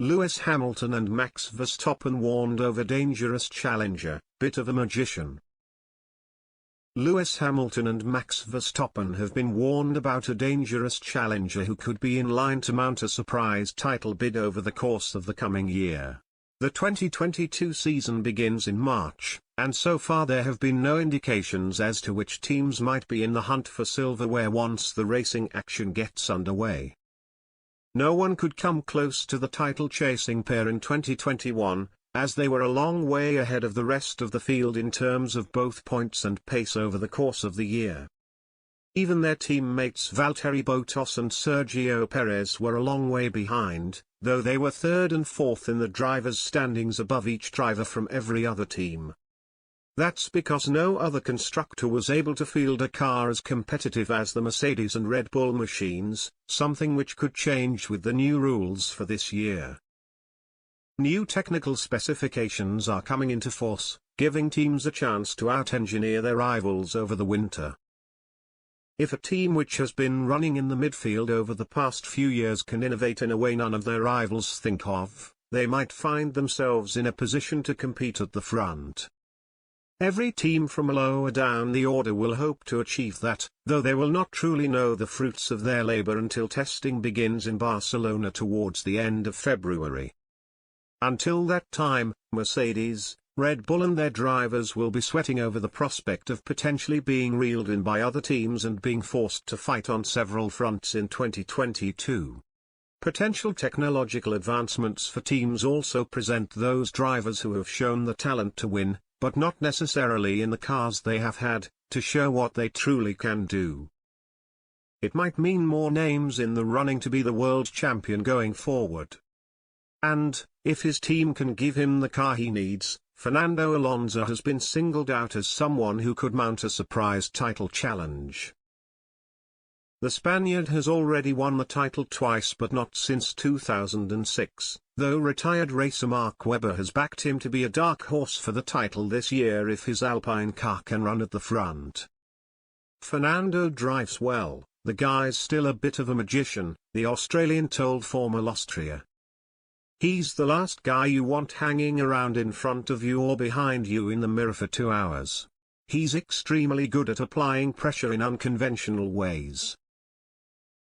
Lewis Hamilton and Max Verstappen warned over dangerous challenger, bit of a magician. Lewis Hamilton and Max Verstappen have been warned about a dangerous challenger who could be in line to mount a surprise title bid over the course of the coming year. The 2022 season begins in March, and so far there have been no indications as to which teams might be in the hunt for silverware once the racing action gets underway. No one could come close to the title-chasing pair in 2021, as they were a long way ahead of the rest of the field in terms of both points and pace over the course of the year. Even their teammates Valtteri Bottas and Sergio Perez were a long way behind, though they were third and fourth in the drivers' standings above each driver from every other team. That's because no other constructor was able to field a car as competitive as the Mercedes and Red Bull machines, something which could change with the new rules for this year. New technical specifications are coming into force, giving teams a chance to out-engineer their rivals over the winter. If a team which has been running in the midfield over the past few years can innovate in a way none of their rivals think of, they might find themselves in a position to compete at the front. Every team from lower down the order will hope to achieve that, though they will not truly know the fruits of their labor until testing begins in Barcelona towards the end of February. Until that time, Mercedes, Red Bull and their drivers will be sweating over the prospect of potentially being reeled in by other teams and being forced to fight on several fronts in 2022. Potential technological advancements for teams also present those drivers who have shown the talent to win, but not necessarily in the cars they have had, to show what they truly can do. It might mean more names in the running to be the world champion going forward. And, if his team can give him the car he needs, Fernando Alonso has been singled out as someone who could mount a surprise title challenge. The Spaniard has already won the title twice but not since 2006, though retired racer Mark Webber has backed him to be a dark horse for the title this year if his Alpine car can run at the front. Fernando drives well, the guy's still a bit of a magician, the Australian told Formula Austria. He's the last guy you want hanging around in front of you or behind you in the mirror for 2 hours. He's extremely good at applying pressure in unconventional ways.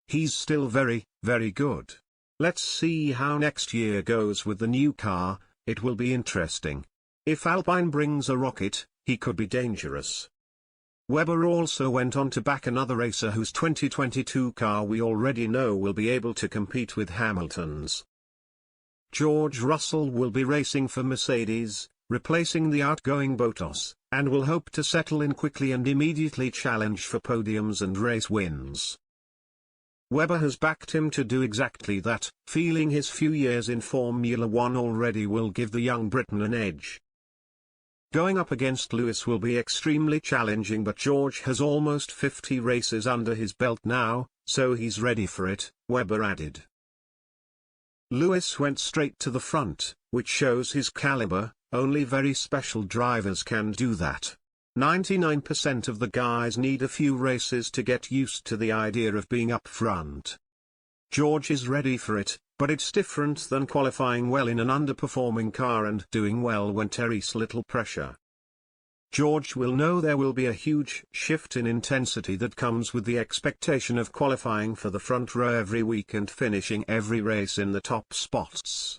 He's still very, very good. Let's see how next year goes with the new car, it will be interesting. If Alpine brings a rocket, he could be dangerous. Webber also went on to back another racer whose 2022 car we already know will be able to compete with Hamilton's. George Russell will be racing for Mercedes, replacing the outgoing Bottas, and will hope to settle in quickly and immediately challenge for podiums and race wins. Webber has backed him to do exactly that, feeling his few years in Formula One already will give the young Briton an edge. Going up against Lewis will be extremely challenging, but George has almost 50 races under his belt now, so he's ready for it, Webber added. Lewis went straight to the front, which shows his caliber. Only very special drivers can do that. 99% of the guys need a few races to get used to the idea of being up front. George is ready for it, but it's different than qualifying well in an underperforming car and doing well when there's little pressure. George will know there will be a huge shift in intensity that comes with the expectation of qualifying for the front row every week and finishing every race in the top spots.